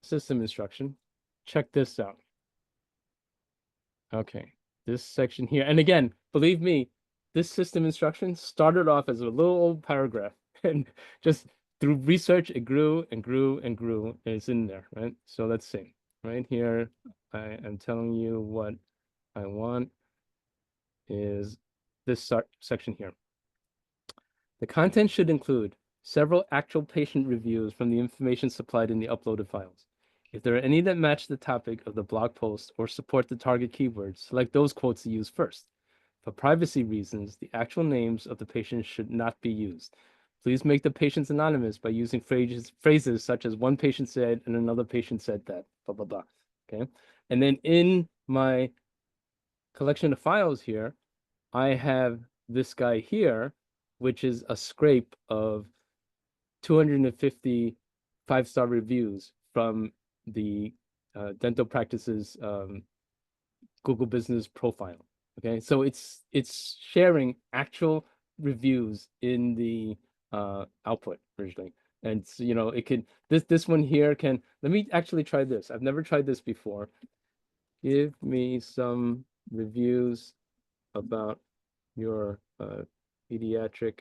system instruction. Check this out. Okay. This section here. And again, believe me, this system instruction started off as a little old paragraph and just through research, it grew and grew and grew. And it's in there, right? So let's see. Right here, I am telling you what I want is this section here. The content should include several actual patient reviews from the information supplied in the uploaded files. If there are any that match the topic of the blog post or support the target keywords, select those quotes to use first. For privacy reasons, the actual names of the patients should not be used. Please make the patients anonymous by using phrases such as one patient said and another patient said that, blah, blah, blah. Okay. And then in my collection of files here, I have this guy here, which is a scrape of 250 five-star reviews from the dental practices Google Business profile. Okay, so it's sharing actual reviews in the output originally. And so, it can this one here can let me actually try this. I've never tried this before. Give me some reviews about your pediatric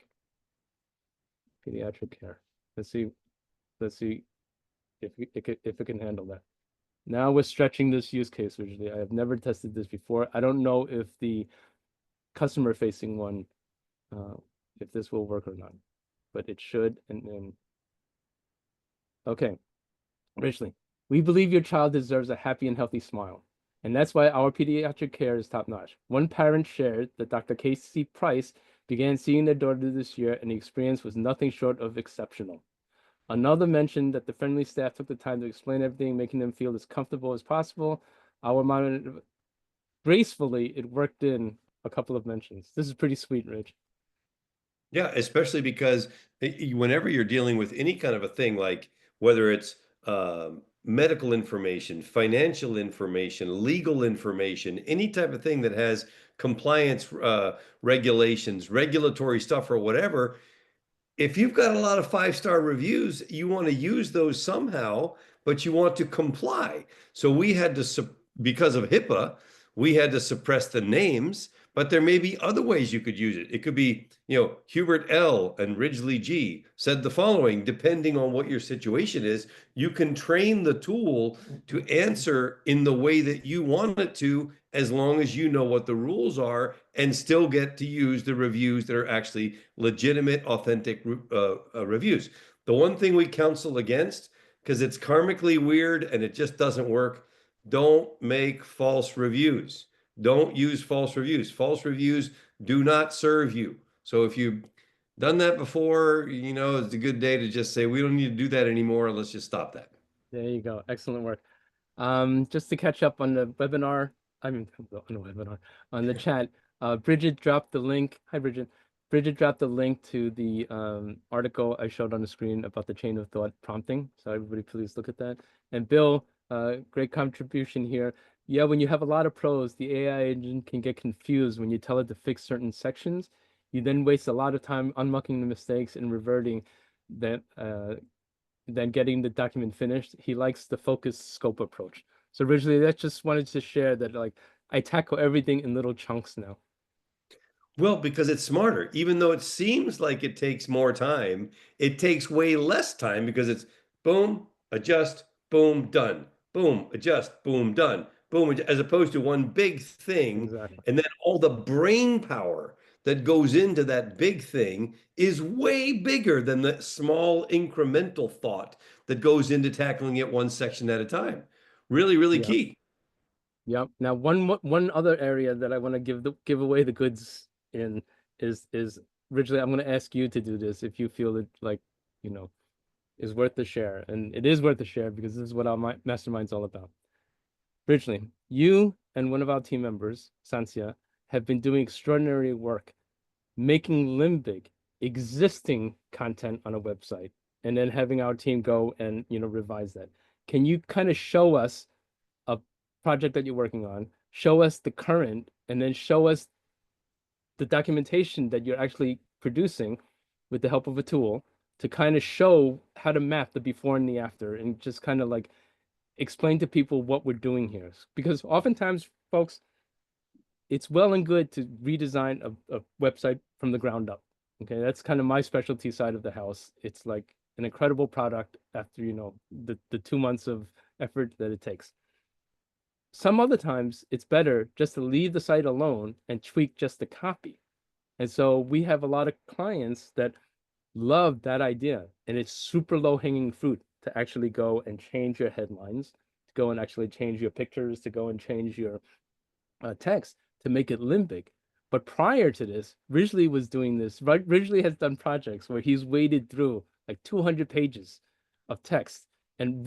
care. Let's see. Let's see if it can handle that. Now we're stretching this use case originally. I have never tested this before. I don't know if the customer facing one, if this will work or not, but it should. And then, okay, Richly, we believe your child deserves a happy and healthy smile. And that's why our pediatric care is top notch. One parent shared that Dr. Casey Price began seeing their daughter this year, and the experience was nothing short of exceptional. Another mentioned that the friendly staff took the time to explain everything, making them feel as comfortable as possible. Our monitor, gracefully, it worked in a couple of mentions. This is pretty sweet, Rich. Yeah, especially because whenever you're dealing with any kind of a thing, like whether it's medical information, financial information, legal information, any type of thing that has compliance regulations, regulatory stuff, or whatever, if you've got a lot of five-star reviews, you want to use those somehow, but you want to comply. So we had to, because of HIPAA, we had to suppress the names, but there may be other ways you could use it. It could be, Hubert L. and Ridgely G. said the following, depending on what your situation is. You can train the tool to answer in the way that you want it to, as long as you know what the rules are and still get to use the reviews that are actually legitimate, authentic reviews. The one thing we counsel against, because it's karmically weird and it just doesn't work, don't make false reviews. Don't use false reviews. False reviews do not serve you. So if you've done that before, it's a good day to just say, we don't need to do that anymore. Let's just stop that. There you go. Excellent work. Just to catch up on the webinar, on the webinar, on the chat, Bridget dropped the link. Hi, Bridget. Bridget dropped the link to the article I showed on the screen about the chain of thought prompting. So everybody please look at that. And Bill, great contribution here. Yeah, when you have a lot of pros, the AI engine can get confused when you tell it to fix certain sections. You then waste a lot of time unmucking the mistakes and reverting that, then getting the document finished. He likes the focus scope approach. So originally, that's just wanted to share that, like, I tackle everything in little chunks now. Well, because it's smarter. Even though it seems like it takes more time, it takes way less time because it's boom, adjust, boom, done. Boom, adjust, boom, done. Boom, as opposed to one big thing. Exactly. And then all the brain power that goes into that big thing is way bigger than the small incremental thought that goes into tackling it one section at a time. Really, really Yep. key. Yep. Now, one other area that I want to give away the goods in is originally, I'm going to ask you to do this if you feel it, like, is worth the share. And it is worth the share because this is what our mastermind's all about. Originally, you and one of our team members, Sansia, have been doing extraordinary work making Limbic existing content on a website and then having our team go and revise that. Can you kind of show us a project that you're working on, show us the current, and then show us the documentation that you're actually producing with the help of a tool to kind of show how to map the before and the after, and just kind of like explain to people what we're doing here? Because oftentimes, folks, it's well and good to redesign a website from the ground up. Okay, that's kind of my specialty side of the house. It's like an incredible product after the 2 months of effort that it takes. Some other times it's better just to leave the site alone and tweak just the copy. And so we have a lot of clients that love that idea, and it's super low hanging fruit to actually go and change your headlines, to go and actually change your pictures, to go and change your text to make it Limbic. But prior to this, Ridgely was doing this. Ridgely has done projects where he's waded through like 200 pages of text and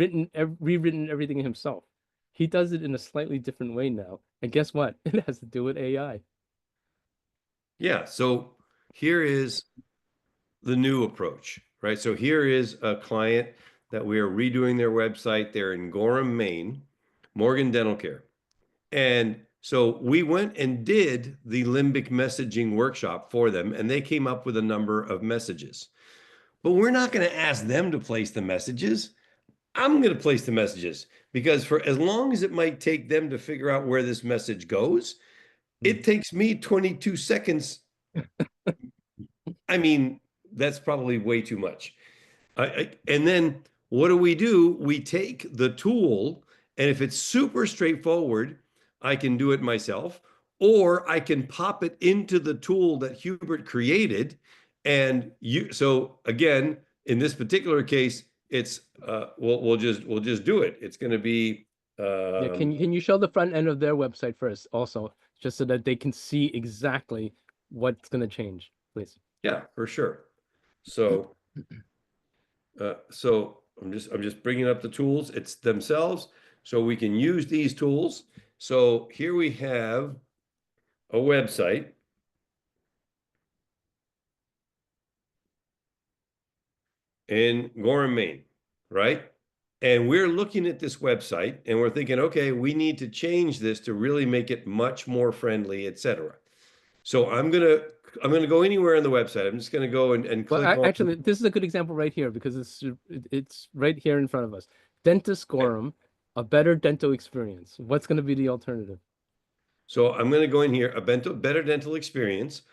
rewritten everything himself. He does it in a slightly different way now. And guess what? It has to do with AI. Yeah. So here is the new approach, right? So here is a client that we are redoing their website. They're in Gorham, Maine, Morgan Dental Care. And so we went and did the Limbic messaging workshop for them, and they came up with a number of messages. But we're not going to ask them to place the messages. I'm going to place the messages, because for as long as it might take them to figure out where this message goes, it takes me 22 seconds. I mean, that's probably way too much. And then what do? We take the tool, and if it's super straightforward, I can do it myself, or I can pop it into the tool that Hubert created. And so again, in this particular case, it's we'll just do it. It's going to be Yeah, can you show the front end of their website first, also, just so that they can see exactly what's going to change, please? Yeah, for sure. So so I'm just bringing up the tools. It's themselves, so we can use these tools. So here we have a website. In Gorham, Maine, right? And we're looking at this website and we're thinking, okay, we need to change this to really make it much more friendly, etc. So I'm gonna go anywhere on the website. I'm just gonna go and click on. Actually, this is a good example right here because it's right here in front of us. Dentist Gorham, a better dental experience. What's going to be the alternative? So I'm going to go in here, a better dental experience,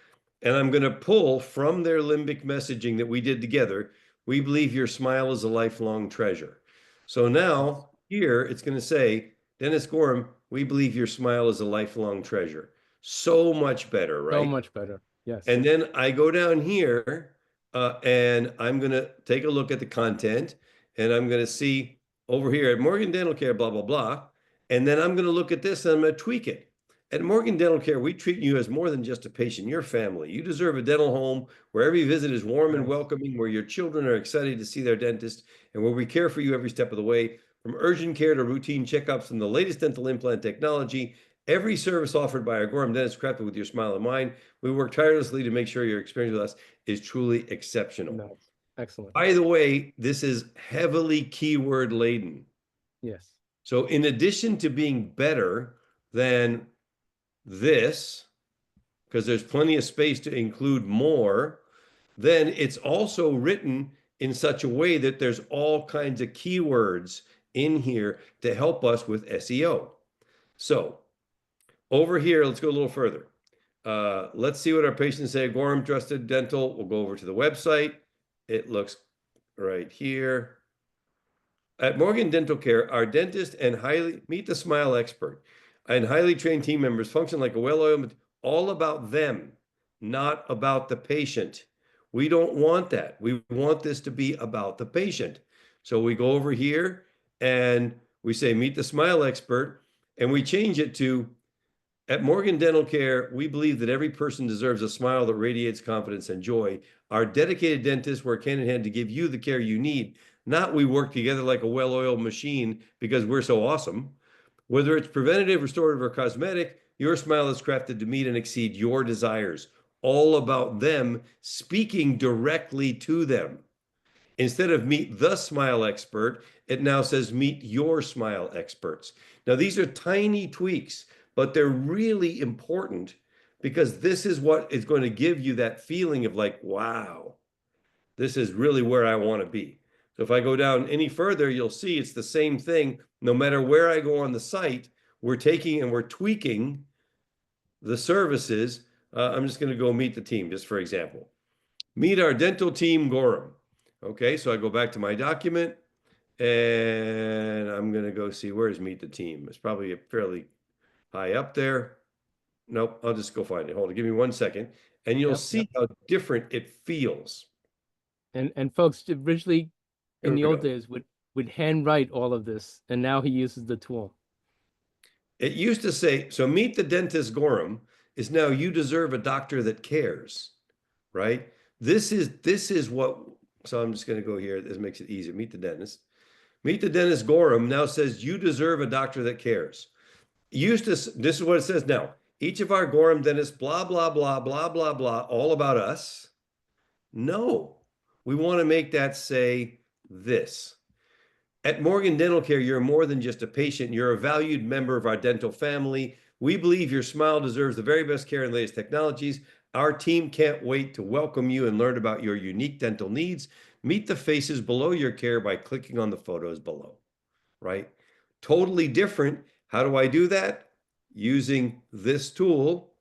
and I'm going to pull from their limbic messaging that we did together. We believe your smile is a lifelong treasure. So now here it's going to say, Dennis Gorham, we believe your smile is a lifelong treasure. So much better, So right? much better. Yes. And then I go down here and I'm going to take a look at the content and I'm going to see over here at Morgan Dental Care, blah, blah, blah. And then I'm going to look at this and I'm going to tweak it. At Morgan Dental Care, we treat you as more than just a patient, your family. You deserve a dental home where every visit is warm and welcoming, where your children are excited to see their dentist, and where we care for you every step of the way, from urgent care to routine checkups and the latest dental implant technology. Every service offered by our Gorham dentist crafted with your smile in mind. We work tirelessly to make sure your experience with us is truly exceptional. Nice. Excellent. By the way, this is heavily keyword laden. Yes. So in addition to being better than this, because there's plenty of space to include more, then it's also written in such a way that there's all kinds of keywords in here to help us with SEO. So over here, let's go a little further. Let's see what our patients say. Gorham Trusted Dental. We'll go over to the website. It looks right here. At Morgan Dental Care, our dentist and meet the smile expert and highly trained team members function like a well-oiled, all about them, not about the patient. We don't want that. We want this to be about the patient. So we go over here and we say, meet the smile expert, and we change it to, at Morgan Dental Care, we believe that every person deserves a smile that radiates confidence and joy. Our dedicated dentists work hand in hand to give you the care you need, not we work together like a well-oiled machine because we're so awesome. Whether it's preventative, restorative, or cosmetic, your smile is crafted to meet and exceed your desires. All about them, speaking directly to them. Instead of meet the smile expert, it now says meet your smile experts. Now, these are tiny tweaks, but they're really important because this is what is going to give you that feeling of like, wow, this is really where I want to be. So if I go down any further, you'll see it's the same thing. No matter where I go on the site, we're taking and we're tweaking the services. I'm just going to go meet the team, just for example. Meet our dental team, Gorham. Okay, so I go back to my document and I'm going to go see where's meet the team. It's probably fairly high up there. Nope, I'll just go find it. Hold on, give me 1 second. And you'll see how different it feels. And folks, originally in the Here we old go. days would handwrite all of this, and now he uses the tool. It used to say, so meet the dentist Gorham is now you deserve a doctor that cares, right? This is what, so I'm just going to go here. This makes it easier. Meet the dentist. Meet the dentist Gorham now says you deserve a doctor that cares. Used to, this is what it says now. Each of our Gorham dentists, blah, blah, blah, blah, blah, blah, all about us. No, we want to make that say this. At Morgan Dental Care, you're more than just a patient. You're a valued member of our dental family. We believe your smile deserves the very best care and latest technologies. Our team can't wait to welcome you and learn about your unique dental needs. Meet the faces below your care by clicking on the photos below, right? Totally different. How do I do that? Using this tool.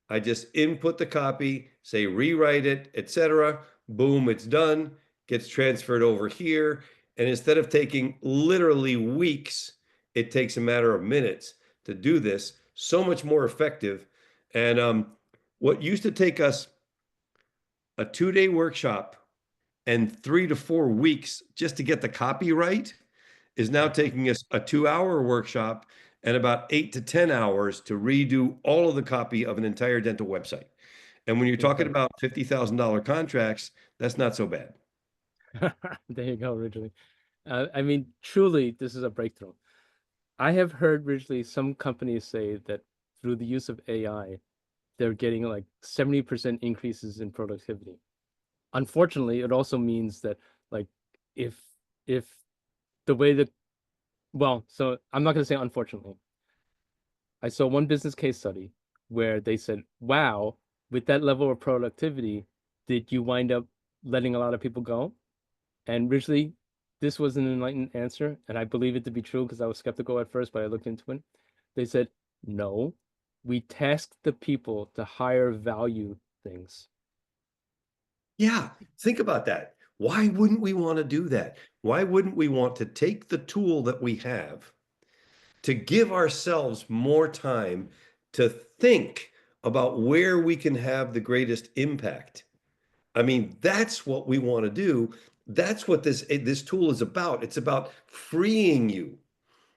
I just input the copy, say rewrite it, etc. Boom, it's done. Gets transferred over here. And instead of taking literally weeks, it takes a matter of minutes to do this. So much more effective. And what used to take us a 2-day workshop and 3 to 4 weeks just to get the copy right is now taking us a 2-hour workshop and about 8 to 10 hours to redo all of the copy of an entire dental website. And when you're talking about $50,000 contracts, that's not so bad. There you go, originally. I mean, truly, this is a breakthrough. I have heard originally some companies say that through the use of AI, they're getting like 70% increases in productivity. Unfortunately, it also means that like if the way that, well, so I'm not going to say unfortunately. I saw one business case study where they said, wow, with that level of productivity, did you wind up letting a lot of people go? And originally, this was an enlightened answer, and I believe it to be true because I was skeptical at first, but I looked into it. They said, no, we task the people to higher value things. Yeah, think about that. Why wouldn't we want to do that? Why wouldn't we want to take the tool that we have to give ourselves more time to think about where we can have the greatest impact? I mean, that's what we want to do. That's what this tool is about. It's about freeing you.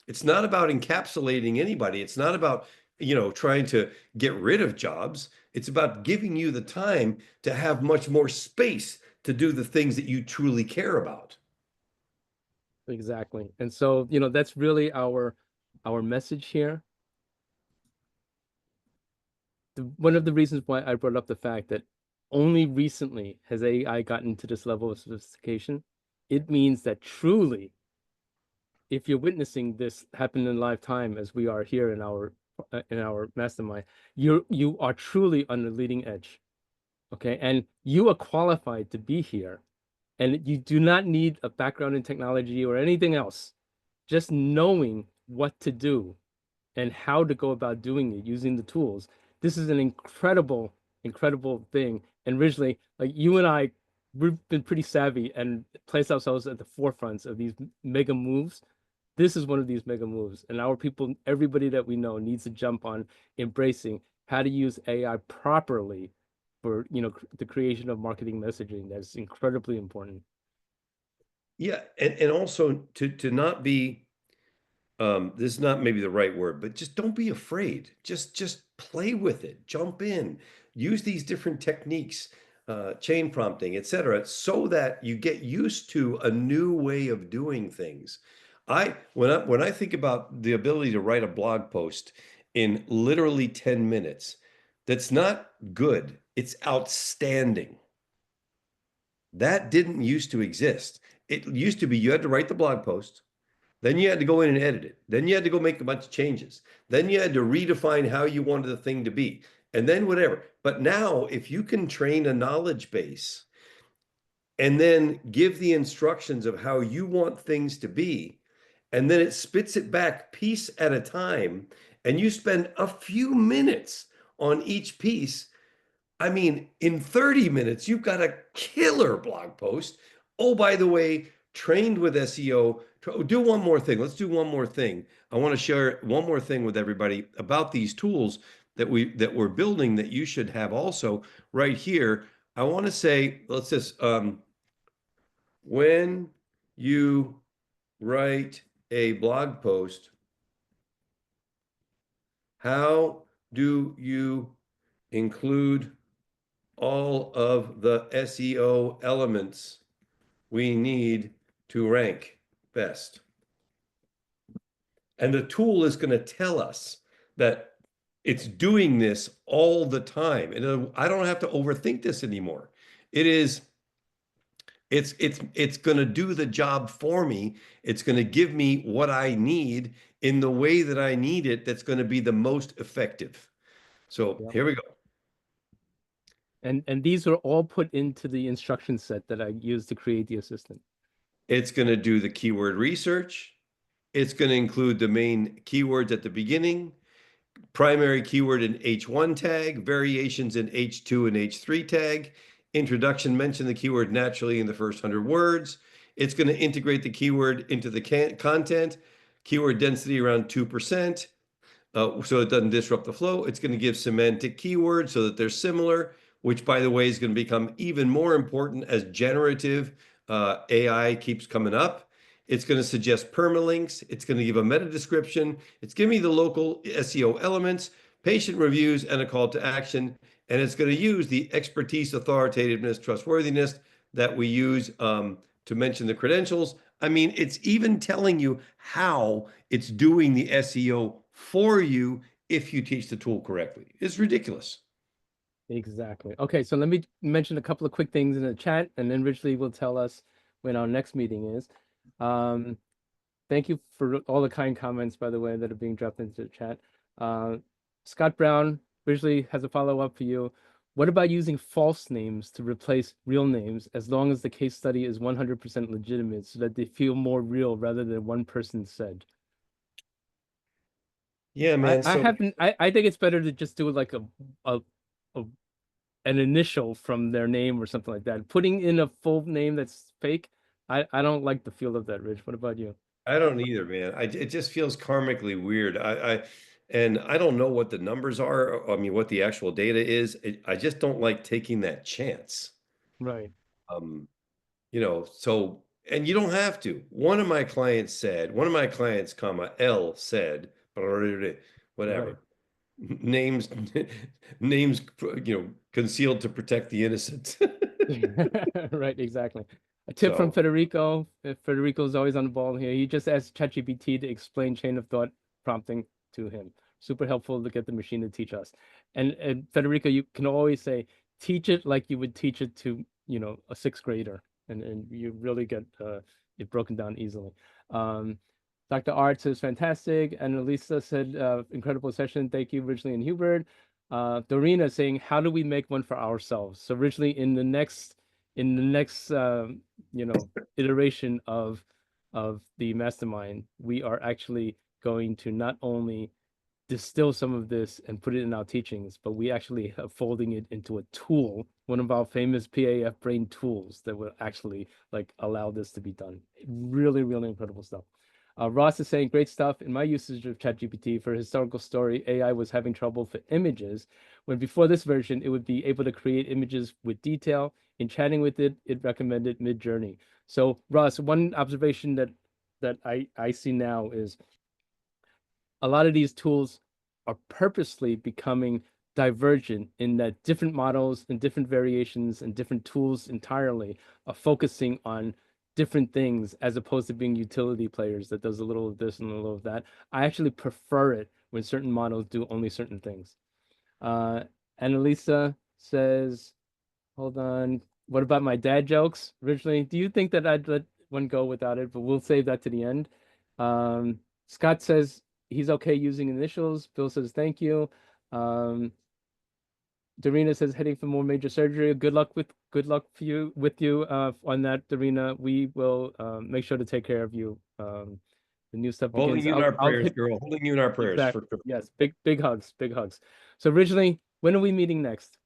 It's not about encapsulating anybody. It's not about, trying to get rid of jobs. It's about giving you the time to have much more space to do the things that you truly care about. Exactly. And so, you know, that's really our message here. One of the reasons why I brought up the fact that only recently has AI gotten to this level of sophistication, it means that truly, if you're witnessing this happen in live time as we are here in our mastermind, you are truly on the leading edge. Okay, and you are qualified to be here, and you do not need a background in technology or anything else. Just knowing what to do and how to go about doing it using the tools. This is an incredible, incredible thing. And originally, like you and I, we've been pretty savvy and placed ourselves at the forefronts of these mega moves. This is one of these mega moves. And our people, everybody that we know needs to jump on embracing how to use AI properly for, you know, the creation of marketing messaging. That's incredibly important. Yeah, and also to not be, this is not maybe the right word, but just don't be afraid. Just play with it, jump in, use these different techniques, chain prompting, etc., so that you get used to a new way of doing things. When I think about the ability to write a blog post in literally 10 minutes, that's not good, it's outstanding. That didn't used to exist. It used to be you had to write the blog post, then you had to go in and edit it. Then you had to go make a bunch of changes. Then you had to redefine how you wanted the thing to be. And then whatever. But now, if you can train a knowledge base and then give the instructions of how you want things to be, and then it spits it back piece at a time, and you spend a few minutes on each piece, I mean, in 30 minutes, you've got a killer blog post. Oh, by the way, trained with SEO. Do one more thing. Let's do one more thing. I want to share one more thing with everybody about these tools that we're building that you should have also right here. I want to say, let's just when you write a blog post, how do you include all of the SEO elements we need to rank best? And the tool is going to tell us that it's doing this all the time. And I don't have to overthink this anymore. It's going to do the job for me. It's going to give me what I need in the way that I need it that's going to be the most effective. So Yeah. here we go. And these are all put into the instruction set that I use to create the assistant. It's going to do the keyword research. It's going to include the main keywords at the beginning, primary keyword in H1 tag, variations in H2 and H3 tag. Introduction, mention the keyword naturally in the first 100 words. It's going to integrate the keyword into the content, keyword density around 2%. So it doesn't disrupt the flow. It's going to give semantic keywords so that they're similar, which, by the way, is going to become even more important as generative AI keeps coming up. It's going to suggest permalinks. It's going to give a meta description. It's giving me the local SEO elements, patient reviews, and a call to action. And it's going to use the expertise, authoritativeness, trustworthiness that we use to mention the credentials. I mean, it's even telling you how it's doing the SEO for you if you teach the tool correctly. It's ridiculous. Exactly. Okay, so let me mention a couple of quick things in the chat, and then Ridgely will tell us when our next meeting is. Thank you for all the kind comments, by the way, that are being dropped into the chat. Scott Brown, Ridgely has a follow-up for you. What about using false names to replace real names as long as the case study is 100% legitimate so that they feel more real rather than one person said? Yeah, I man. I So haven't. I think it's better to just do like a, a an initial from their name or something like that. Putting in a full name that's fake, I don't like the feel of that, Rich. What about you? I don't either, man. It just feels karmically weird. And I don't know what the numbers are. I mean, what the actual data is. I just don't like taking that chance. Right, Um, so, and you don't have to. One of my clients, comma, L said, right. whatever, names, names, concealed to protect the innocent. Right, exactly. A tip from So, Federico. Federico's always on the ball here. He just asked ChatGPT to explain chain of thought prompting to him. Super helpful to get the machine to teach us. And Federico, you can always say, teach it like you would teach it to, a sixth grader, and you really get it broken down easily. Um, Dr. Arts is fantastic, and Elisa said, incredible session. Thank you, Ridgely and Hubert. Dorina saying, how do we make one for ourselves? So originally in the next iteration of the mastermind, we are actually going to not only distill some of this and put it in our teachings, but we actually are folding it into a tool, one of our famous PAF brain tools that will actually like allow this to be done. Really, really incredible stuff. Ross is saying, great stuff. In my usage of ChatGPT for historical story, AI was having trouble for images, when before this version, it would be able to create images with detail. In chatting with it, it recommended Mid-Journey. So, Ross, one observation that I see now is a lot of these tools are purposely becoming divergent in that different models and different variations and different tools entirely are focusing on different things as opposed to being utility players that does a little of this and a little of that. I actually prefer it when certain models do only certain things. Annalisa says, hold on. What about my dad jokes? Originally, do you think that I'd let one go without it? But we'll save that to the end. Scott says he's okay using initials. Bill says thank you. Um, Darina says heading for more major surgery. Good luck for you with you on that, Darina. We will make sure to take care of you. The new stuff holding begins. you in our I'll prayers, hit girl. Holding you in our prayers for exactly. sure. Yes, big hugs, big hugs. So originally, when are we meeting next?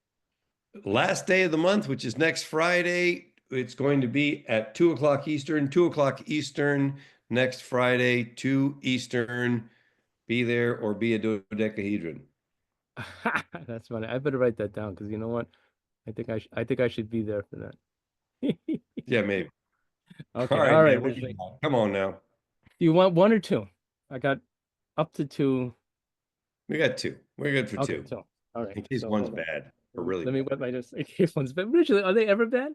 Last day of the month, which is next Friday. It's going to be at 2 o'clock Eastern, 2 o'clock Eastern, next Friday, 2 Eastern. Be there or be a dodecahedron. That's funny. I better write that down because you know what? I think I should be there for that. Yeah, maybe. All Okay, right, all right, man. What do you Ridgely. got? Come on now. Do you want one or two? I got up to two. We got two. We're good for Okay, two. two. All right. In case So one's hold on. bad or Let me really let me bad. wet my nose. In case one's bad. Ridgely, are they ever bad?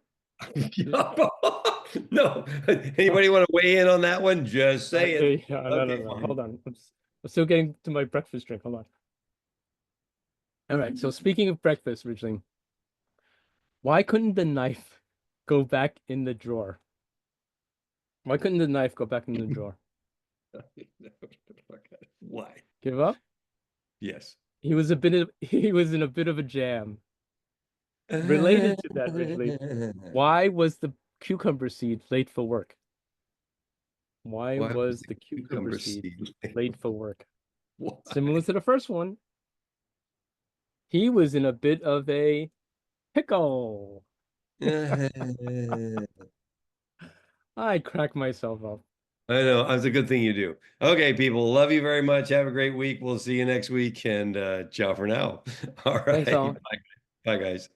No. Anybody want to weigh in on that one? Just saying. No, Okay, no. fine. Hold on. I'm still getting to my breakfast drink. Hold on. All right. So speaking of breakfast, Ridgely, why couldn't the knife go back in the drawer? Why couldn't the knife go back in the drawer? Why? Give up? Yes. He was in a bit of a jam. Related to that, Ridgely, why was the cucumber seed late for work? Why Why was was the the cucumber cucumber seed seed? late for work? Similar Why? to the first one, he was in a bit of a pickle. I crack myself up. I know. It's a good thing you do. Okay, people. Love you very much. Have a great week. We'll see you next week. And ciao for now. All Thanks, right. all. Bye. Bye, guys.